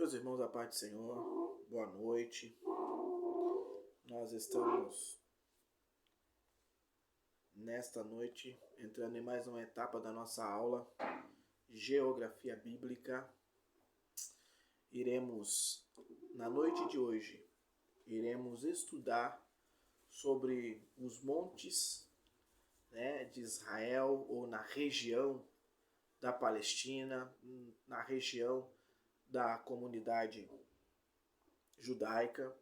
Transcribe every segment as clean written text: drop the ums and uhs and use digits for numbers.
Meus irmãos, a paz do Senhor, boa noite. Nós estamos nesta noite entrando em mais uma etapa da nossa aula Geografia Bíblica. Na noite de hoje, iremos estudar sobre os montes, de Israel, ou na região da Palestina, na região da comunidade judaica.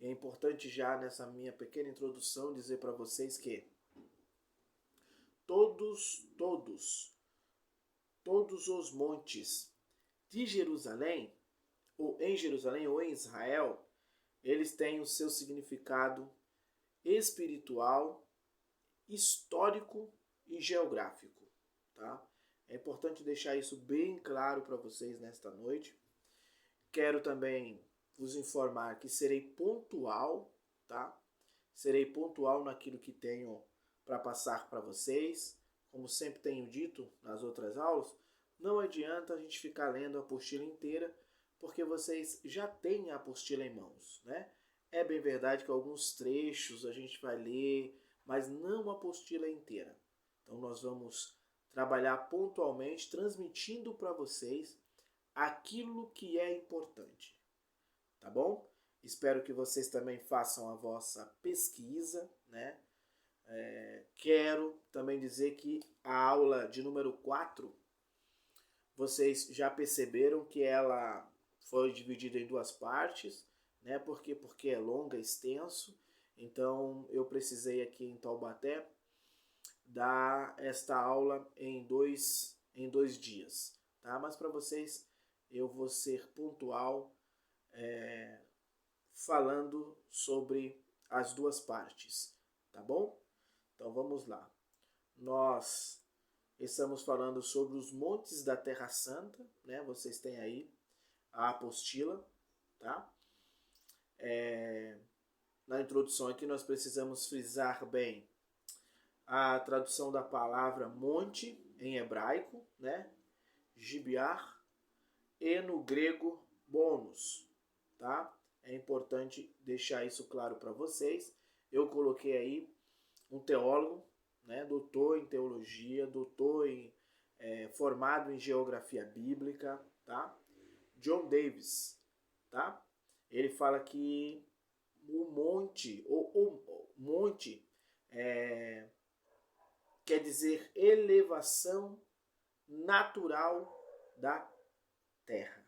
É importante já nessa minha pequena introdução dizer para vocês que todos os montes de Jerusalém, ou em Israel, eles têm o seu significado espiritual, histórico e geográfico, tá? É importante deixar isso bem claro para vocês nesta noite. Quero também vos informar que serei pontual, tá? Serei pontual naquilo que tenho para passar para vocês. Como sempre tenho dito nas outras aulas, não adianta a gente ficar lendo a apostila inteira, porque vocês já têm a apostila em mãos, né? É bem verdade que alguns trechos a gente vai ler, mas não a apostila inteira. Então nós vamos trabalhar pontualmente, transmitindo para vocês aquilo que é importante, tá bom? Espero que vocês também façam a vossa pesquisa, né? Quero também dizer que a aula de número 4, vocês já perceberam que ela foi dividida em duas partes, né? Porque é longa, extenso. Então eu precisei aqui em Taubaté dar esta aula em dois dias, tá? Mas para vocês eu vou ser pontual falando sobre as duas partes, tá bom? Então vamos lá. Nós estamos falando sobre os montes da Terra Santa, né? Vocês têm aí a apostila, tá? Na introdução aqui nós precisamos frisar bem a tradução da palavra monte em hebraico, né? Gibear, e no grego bônus, tá? É importante deixar isso claro para vocês. Eu coloquei aí um teólogo, né? Doutor em teologia, formado em geografia bíblica, tá? John Davis, tá? Ele fala que o monte quer dizer elevação natural da terra,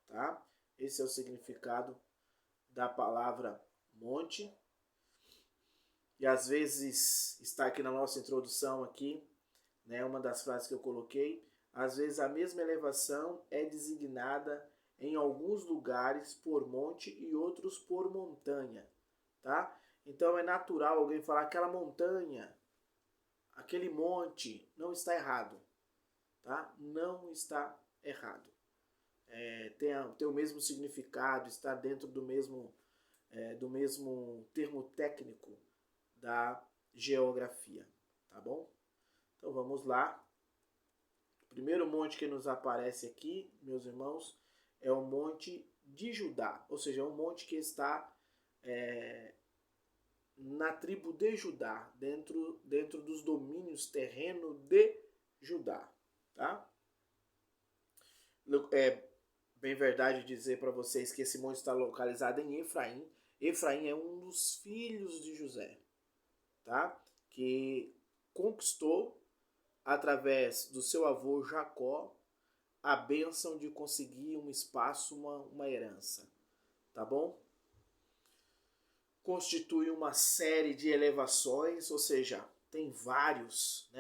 tá? Esse é o significado da palavra monte. E às vezes está aqui na nossa introdução aqui, né, uma das frases que eu coloquei, às vezes a mesma elevação é designada em alguns lugares por monte e outros por montanha, tá? Então é natural alguém falar aquela montanha, aquele monte, não está errado, tá? Não está errado. Tem o mesmo significado, está dentro do mesmo termo técnico da geografia, tá bom? Então vamos lá. O primeiro monte que nos aparece aqui, meus irmãos, é o Monte de Judá, ou seja, é um monte que está na tribo de Judá, dentro dos domínios terreno de Judá, tá? É bem verdade dizer para vocês que esse monte está localizado em Efraim. Efraim é um dos filhos de José, tá? Que conquistou, através do seu avô Jacó, a bênção de conseguir um espaço, uma herança, tá bom? Constitui uma série de elevações, ou seja, tem vários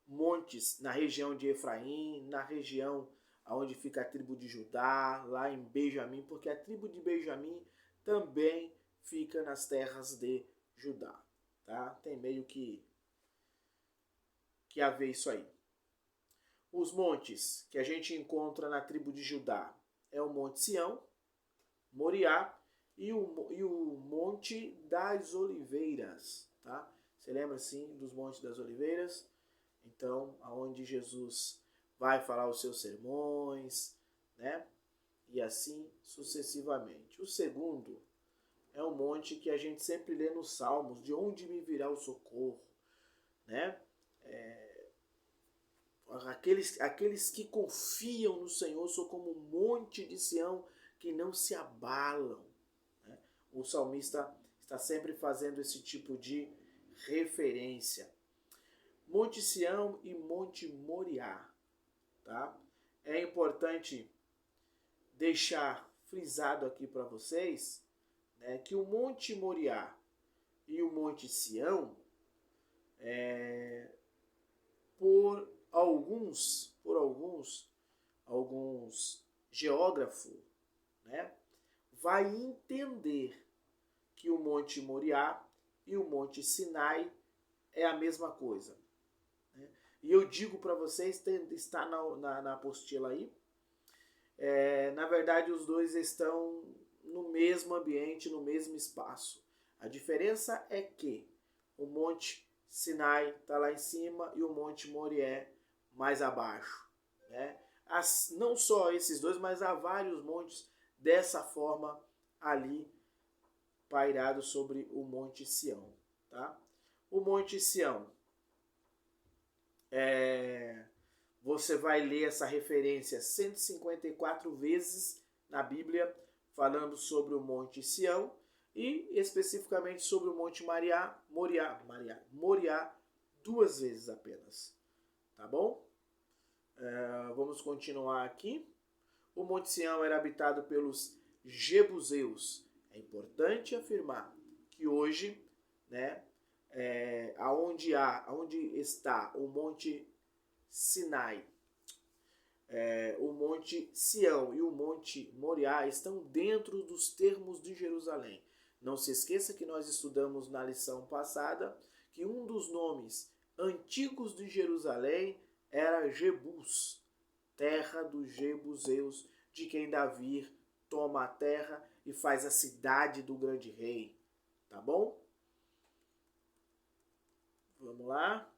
montes na região de Efraim, na região onde fica a tribo de Judá, lá em Benjamim, porque a tribo de Benjamim também fica nas terras de Judá, tá? Tem meio que a ver isso aí. Os montes que a gente encontra na tribo de Judá é o Monte Sião, Moriá e o Monte das Oliveiras, tá? Você lembra, sim, dos Montes das Oliveiras? Então, aonde Jesus vai falar os seus sermões, né? E assim sucessivamente. O segundo é um monte que a gente sempre lê nos Salmos, de onde me virá o socorro, né? Aqueles que confiam no Senhor são como um monte de Sião que não se abalam, né? O salmista está sempre fazendo esse tipo de referência. Monte Sião e Monte Moriá, tá? É importante deixar frisado aqui para vocês, né, que o Monte Moriá e o Monte Sião, por alguns geógrafos, né, vai entender que o Monte Moriá e o Monte Sinai é a mesma coisa, né? E eu digo para vocês, está na apostila aí, na verdade os dois estão no mesmo ambiente, no mesmo espaço. A diferença é que o Monte Sinai está lá em cima e o Monte Moriá mais abaixo, né? Não só esses dois, mas há vários montes dessa forma ali pairados sobre o Monte Sião, tá? O Monte Sião, você vai ler essa referência 154 vezes na Bíblia, falando sobre o Monte Sião e especificamente sobre o Monte Moriá 2 vezes apenas, tá bom? Vamos continuar aqui. O Monte Sião era habitado pelos Jebuseus. É importante afirmar que hoje, né, aonde está o Monte Sinai, o Monte Sião e o Monte Moriá estão dentro dos termos de Jerusalém. Não se esqueça que nós estudamos na lição passada que um dos nomes antigos de Jerusalém era Jebus, terra dos Jebuseus, de quem Davi toma a terra e faz a cidade do grande rei. Tá bom? Vamos lá.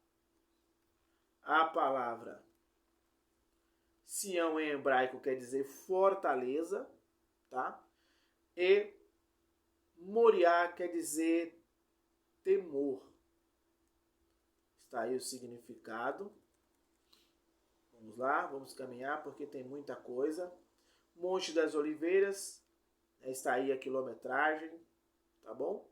A palavra Sião em hebraico quer dizer fortaleza, tá? E Moriá quer dizer temor. Está aí o significado. Vamos lá, vamos caminhar porque tem muita coisa. Monte das Oliveiras, está aí a quilometragem, tá bom?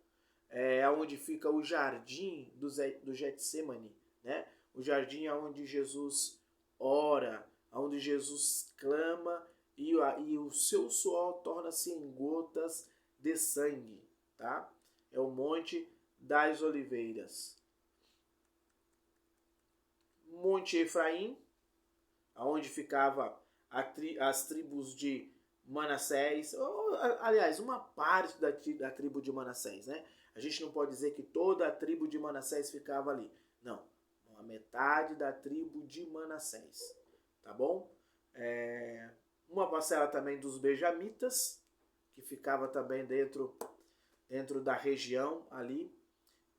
É onde fica o jardim do Getsemane, né? O jardim é onde Jesus ora, onde Jesus clama e o seu suor torna-se em gotas de sangue, tá? É o Monte das Oliveiras. Monte Efraim, onde ficava as tribos de Manassés, aliás, uma parte da tribo de Manassés, né? A gente não pode dizer que toda a tribo de Manassés ficava ali. Não, a metade da tribo de Manassés, tá bom? Uma parcela também dos benjamitas, que ficava também dentro da região ali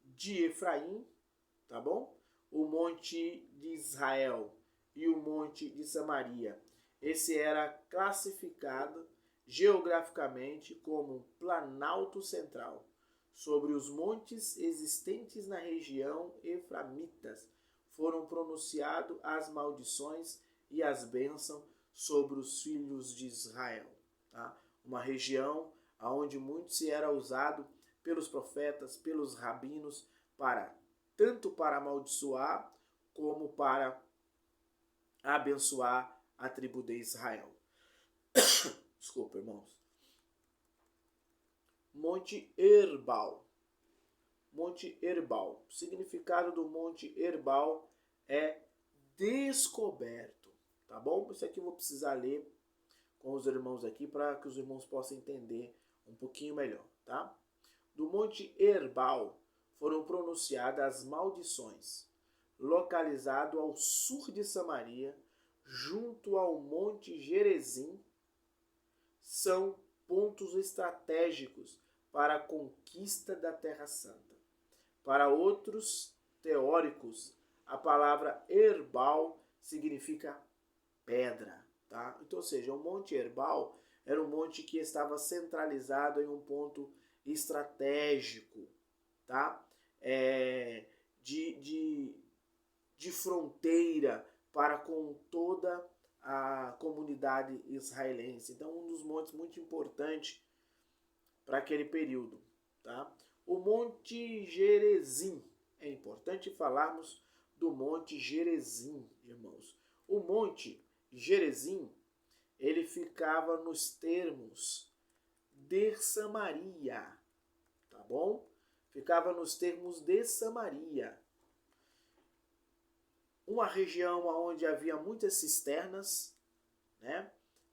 de Efraim, tá bom? O Monte de Israel e o Monte de Samaria. Esse era classificado geograficamente como um planalto central sobre os montes existentes na região eframitas. Foram pronunciadas as maldições e as bênçãos sobre os filhos de Israel. Tá? Uma região onde muito se era usado pelos profetas, pelos rabinos, tanto para amaldiçoar como para abençoar a tribo de Israel. Desculpa, irmãos. Monte Herbal. Monte Herbal. O significado do Monte Herbal é descoberto. Tá bom? Isso aqui eu vou precisar ler com os irmãos aqui para que os irmãos possam entender um pouquinho melhor, tá? Do Monte Herbal foram pronunciadas as maldições. Localizado ao sul de Samaria, junto ao Monte Gerizim, são pontos estratégicos para a conquista da Terra Santa. Para outros teóricos, a palavra herbal significa pedra, tá? Então, ou seja, o Monte Herbal era um monte que estava centralizado em um ponto estratégico, tá? De fronteira para com toda a comunidade israelense. Então, um dos montes muito importantes para aquele período, tá? O Monte Gerizim. É importante falarmos do Monte Gerizim, irmãos. O Monte Gerizim, ele ficava nos termos de Samaria, tá bom? Ficava nos termos de Samaria. Uma região onde havia muitas cisternas, né,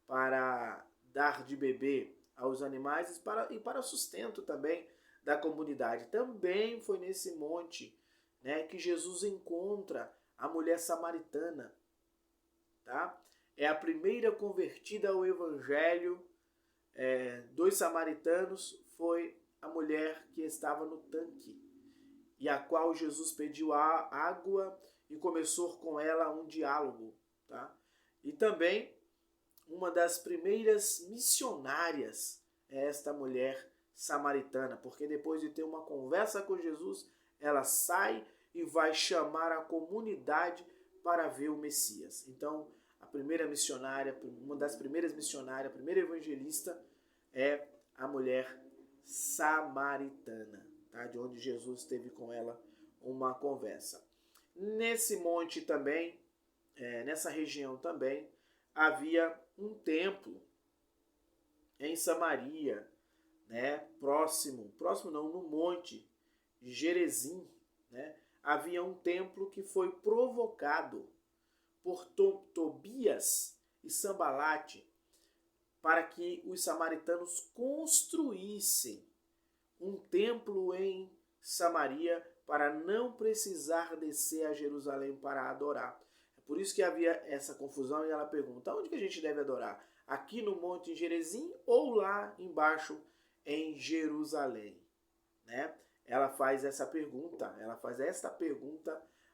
para dar de beber aos animais e para sustento também da comunidade. Também foi nesse monte, né, que Jesus encontra a mulher samaritana, tá? É a primeira convertida ao evangelho dos samaritanos, foi a mulher que estava no tanque e a qual Jesus pediu a água e começou com ela um diálogo, tá? E também uma das primeiras missionárias é esta mulher samaritana, porque depois de ter uma conversa com Jesus, ela sai e vai chamar a comunidade para ver o Messias. Então, a primeira missionária, uma das primeiras missionárias, a primeira evangelista é a mulher samaritana, tá? De onde Jesus teve com ela uma conversa. Nesse monte também, nessa região também, havia um templo em Samaria, né? Próximo não, no monte Gerizim, né? Havia um templo que foi provocado por Tobias e Sambalate para que os samaritanos construíssem um templo em Samaria para não precisar descer a Jerusalém para adorar. É por isso que havia essa confusão e ela pergunta, onde que a gente deve adorar? Aqui no Monte Gerizim ou lá embaixo em Jerusalém? Né? Ela faz essa pergunta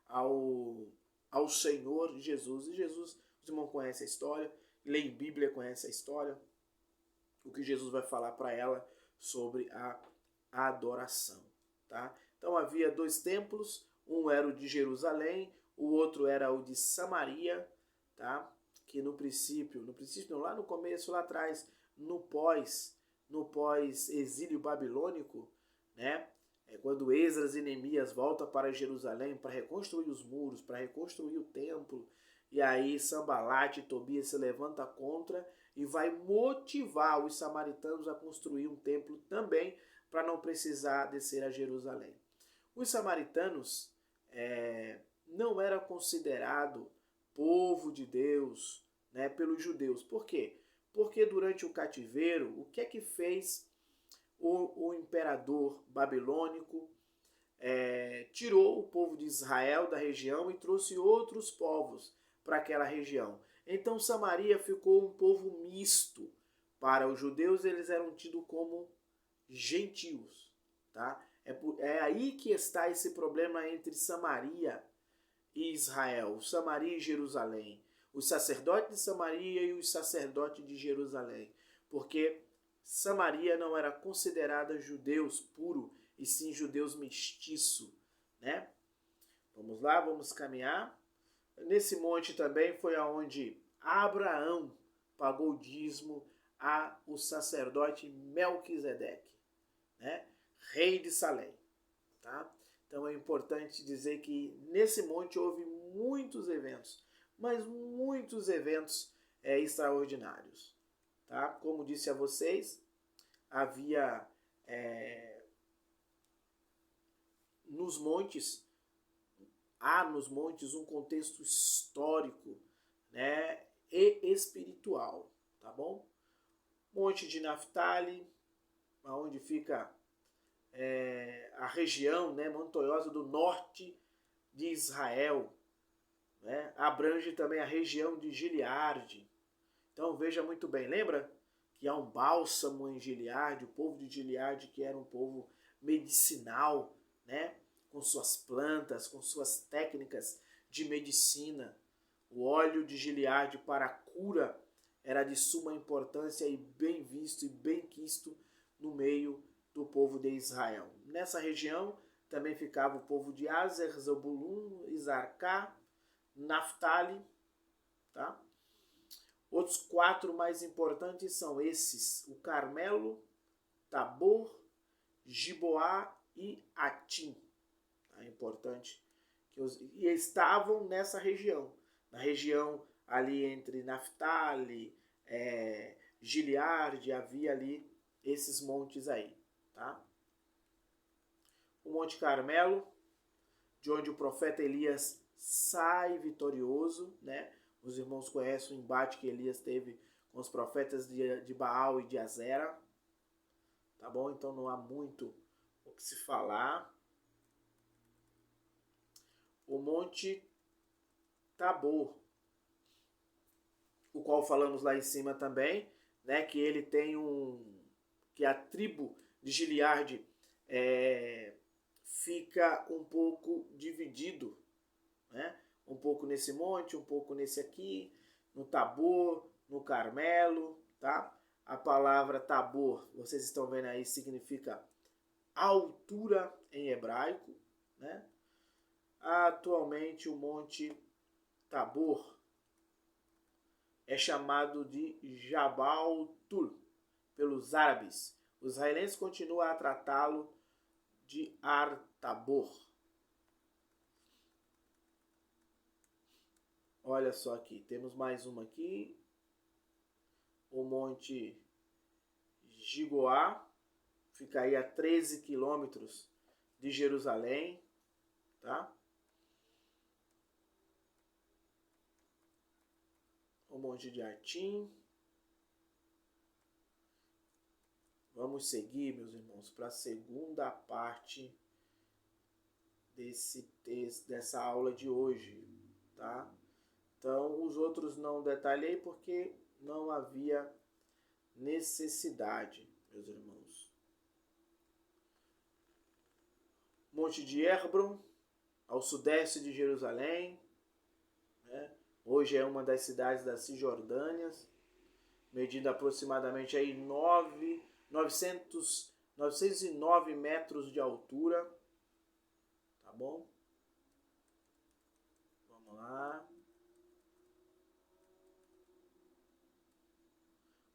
ao Senhor Jesus. E Jesus, os irmãos conhecem a história, leem Bíblia, conhecem a história, o que Jesus vai falar para ela sobre a adoração. Tá? Então havia dois templos, um era o de Jerusalém, o outro era o de Samaria, tá? Que no princípio não, lá no começo, lá atrás, no pós-exílio babilônico, né? Quando Esdras e Neemias voltam para Jerusalém para reconstruir os muros, para reconstruir o templo, e aí Sambalate e Tobias se levanta contra e vai motivar os samaritanos a construir um templo também para não precisar descer a Jerusalém. Os samaritanos não eram considerados povo de Deus, né, pelos judeus. Por quê? Porque durante o cativeiro, o que é que fez o imperador babilônico? Tirou o povo de Israel da região e trouxe outros povos para aquela região. Então Samaria ficou um povo misto. Para os judeus, eles eram tidos como gentios. Tá? É aí que está esse problema entre Samaria e Israel, Samaria e Jerusalém, os sacerdotes de Samaria e os sacerdotes de Jerusalém, porque Samaria não era considerada judeus puro, e sim judeus mestiço, né? Vamos lá, vamos caminhar. Nesse monte também foi aonde Abraão pagou o dízimo ao sacerdote Melquisedeque, né? Rei de Salém, tá? Então é importante dizer que nesse monte houve muitos eventos, mas muitos eventos extraordinários, tá? Como disse a vocês, havia há nos montes um contexto histórico, né, e espiritual, tá bom? Monte de Naftali, onde fica a região, né, montanhosa do norte de Israel, né? Abrange também a região de Gileade. Então veja muito bem, lembra que há um bálsamo em Gileade, o povo de Gileade que era um povo medicinal, né? Com suas plantas, com suas técnicas de medicina. O óleo de Gileade para a cura era de suma importância e bem visto e bem quisto no meio do povo de Israel. Nessa região também ficava o povo de Aser, Zebulun, Isarcá, Naftali, tá? Outros 4 mais importantes são esses: o Carmelo, Tabor, Giboá e Atim. É importante que e estavam nessa região, na região ali entre Naftali, Gileade, havia ali esses montes aí, tá? O Monte Carmelo, de onde o profeta Elias sai vitorioso, né? Os irmãos conhecem o embate que Elias teve com os profetas de Baal e de Azera, tá bom? Então não há muito o que se falar. O Monte Tabor, o qual falamos lá em cima também, né? Que ele tem que a tribo de Gileade fica um pouco dividido, né? Um pouco nesse monte, um pouco nesse aqui, no Tabor, no Carmelo, tá? A palavra Tabor, vocês estão vendo aí, significa altura em hebraico, né? Atualmente o Monte Tabor é chamado de Jabal Tur pelos árabes. Os israelenses continuam a tratá-lo de Ar Tabor. Olha só aqui, temos mais uma aqui. O Monte Gigoá, fica aí a 13 quilômetros de Jerusalém, tá? O Monte de Atim. Vamos seguir, meus irmãos, para a segunda parte dessa aula de hoje, tá? Então, os outros não detalhei porque não havia necessidade, meus irmãos. Monte de Hebron, ao sudeste de Jerusalém, né? Hoje é uma das cidades da Cisjordânia, medida aproximadamente aí 909 metros de altura, tá bom? Vamos lá.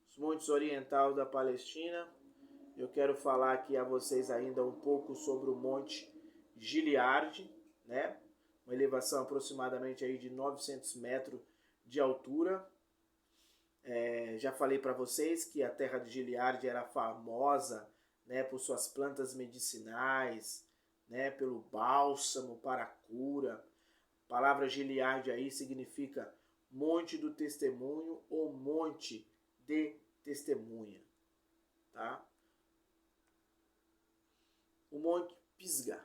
Os montes orientais da Palestina. Eu quero falar aqui a vocês ainda um pouco sobre o Monte Gileade, né? Uma elevação aproximadamente aí de 900 metros de altura. Já falei para vocês que a terra de Gileade era famosa, né, por suas plantas medicinais, né, pelo bálsamo para a cura. A palavra Gileade aí significa monte do testemunho ou monte de testemunha, tá? O Monte Pisgah.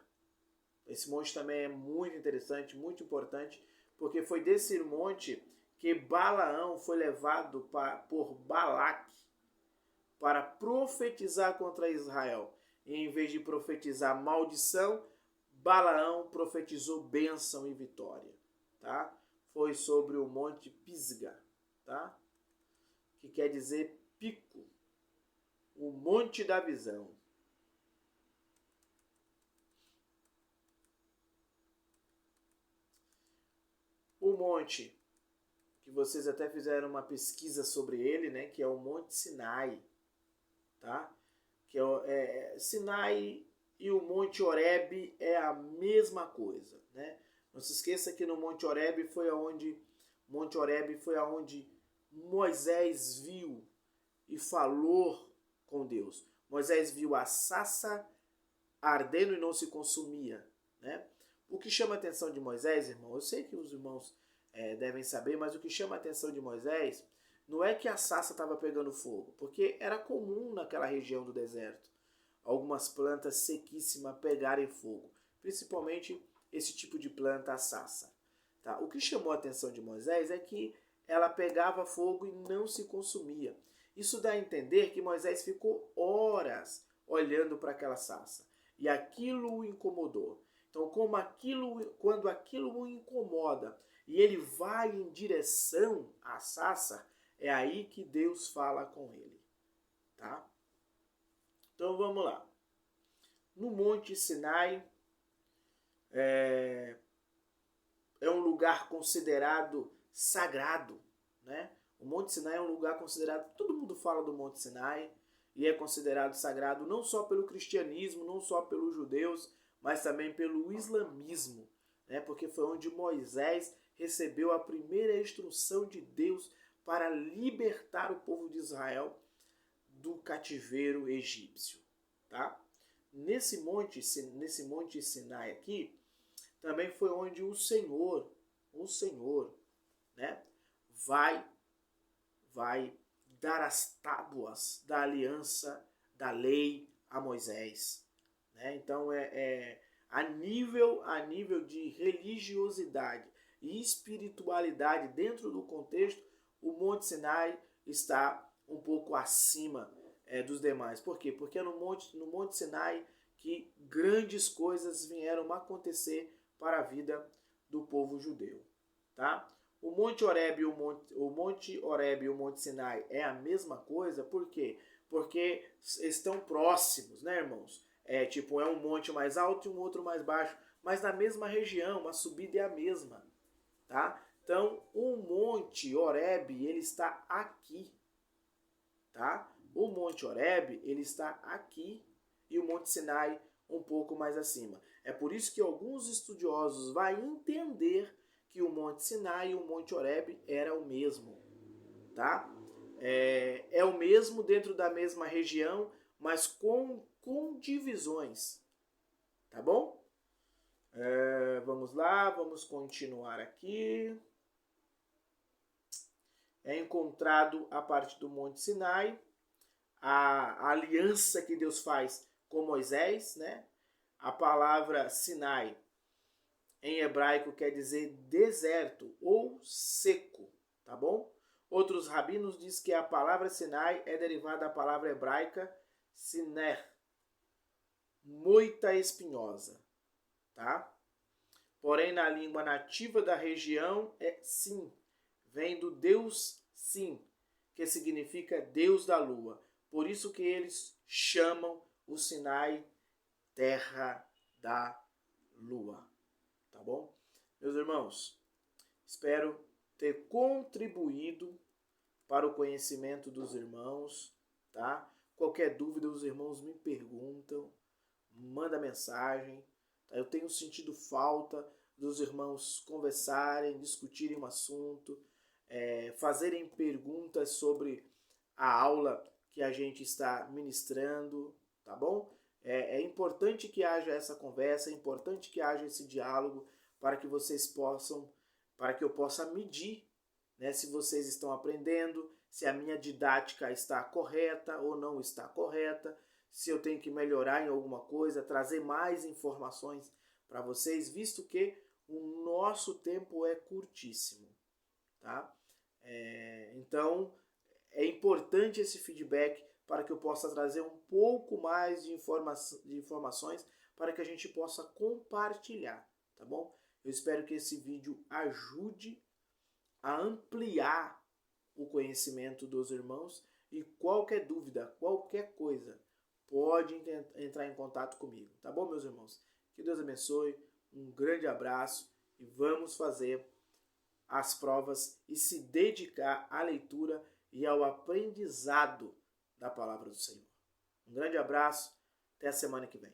Esse monte também é muito interessante, muito importante, porque foi desse monte que Balaão foi levado por Balaque para profetizar contra Israel. E em vez de profetizar maldição, Balaão profetizou bênção e vitória, tá? Foi sobre o Monte Pisgah, tá? Que quer dizer pico, o monte da visão. O monte, que vocês até fizeram uma pesquisa sobre ele, né, que é o Monte Sinai, tá? Que Sinai e o Monte Horebe é a mesma coisa, né? Não se esqueça que no Monte Horebe foi aonde Moisés viu e falou com Deus. Moisés viu a sarça ardendo e não se consumia, né? O que chama a atenção de Moisés, irmão, eu sei que os irmãos devem saber, mas o que chama a atenção de Moisés não é que a sarça estava pegando fogo, porque era comum naquela região do deserto algumas plantas sequíssimas pegarem fogo, principalmente esse tipo de planta, a sarça. Tá? O que chamou a atenção de Moisés é que ela pegava fogo e não se consumia. Isso dá a entender que Moisés ficou horas olhando para aquela sarça e aquilo o incomodou. Então, quando aquilo o incomoda e ele vai em direção à sarça, É aí que Deus fala com ele, tá? Então vamos lá. No Monte Sinai é um lugar considerado sagrado, né? O Monte Sinai é um lugar considerado, todo mundo fala do Monte Sinai, e é considerado sagrado não só pelo cristianismo, não só pelos judeus, mas também pelo islamismo, né? Porque foi onde Moisés recebeu a primeira instrução de Deus para libertar o povo de Israel do cativeiro egípcio, tá? Nesse monte Sinai aqui, também foi onde o Senhor, né, vai dar as tábuas da aliança, da lei a Moisés, né? Então a nível de religiosidade e espiritualidade dentro do contexto, o Monte Sinai está um pouco acima dos demais. Por quê? Porque é no Monte Sinai que grandes coisas vieram a acontecer para a vida do povo judeu, tá? O Monte Horebe e o Monte Sinai é a mesma coisa, por quê? Porque estão próximos, né, irmãos? É um monte mais alto e um outro mais baixo, mas na mesma região, a subida é a mesma, tá? Então, o Monte Horebe, ele está aqui, tá? O Monte Horebe, ele está aqui e o Monte Sinai um pouco mais acima. É por isso que alguns estudiosos vão entender que o Monte Sinai e o Monte Horebe era o mesmo, tá? É o mesmo dentro da mesma região, mas com divisões, tá bom? Vamos lá, vamos continuar aqui. É encontrado a parte do Monte Sinai, a aliança que Deus faz com Moisés, né? A palavra Sinai em hebraico quer dizer deserto ou seco, tá bom? Outros rabinos dizem que a palavra Sinai é derivada da palavra hebraica Siner, moita espinhosa, tá? Porém, na língua nativa da região é Sim, vem do Deus Sim, que significa Deus da Lua. Por isso que eles chamam o Sinai terra da lua, tá bom? Meus irmãos, espero ter contribuído para o conhecimento dos irmãos, tá? Qualquer dúvida, os irmãos me perguntam, manda mensagem, tá? Eu tenho sentido falta dos irmãos conversarem, discutirem um assunto, fazerem perguntas sobre a aula que a gente está ministrando, tá bom? É importante que haja essa conversa, é importante que haja esse diálogo para que vocês possam, para que eu possa medir, né, se vocês estão aprendendo, se a minha didática está correta ou não está correta, se eu tenho que melhorar em alguma coisa, trazer mais informações para vocês, visto que o nosso tempo é curtíssimo, tá? Então, é importante esse feedback para que eu possa trazer um pouco mais de informações para que a gente possa compartilhar, tá bom? Eu espero que esse vídeo ajude a ampliar o conhecimento dos irmãos e qualquer dúvida, qualquer coisa, pode entrar em contato comigo, tá bom, meus irmãos? Que Deus abençoe, um grande abraço e vamos fazer as provas e se dedicar à leitura e ao aprendizado da palavra do Senhor. Um grande abraço, até a semana que vem.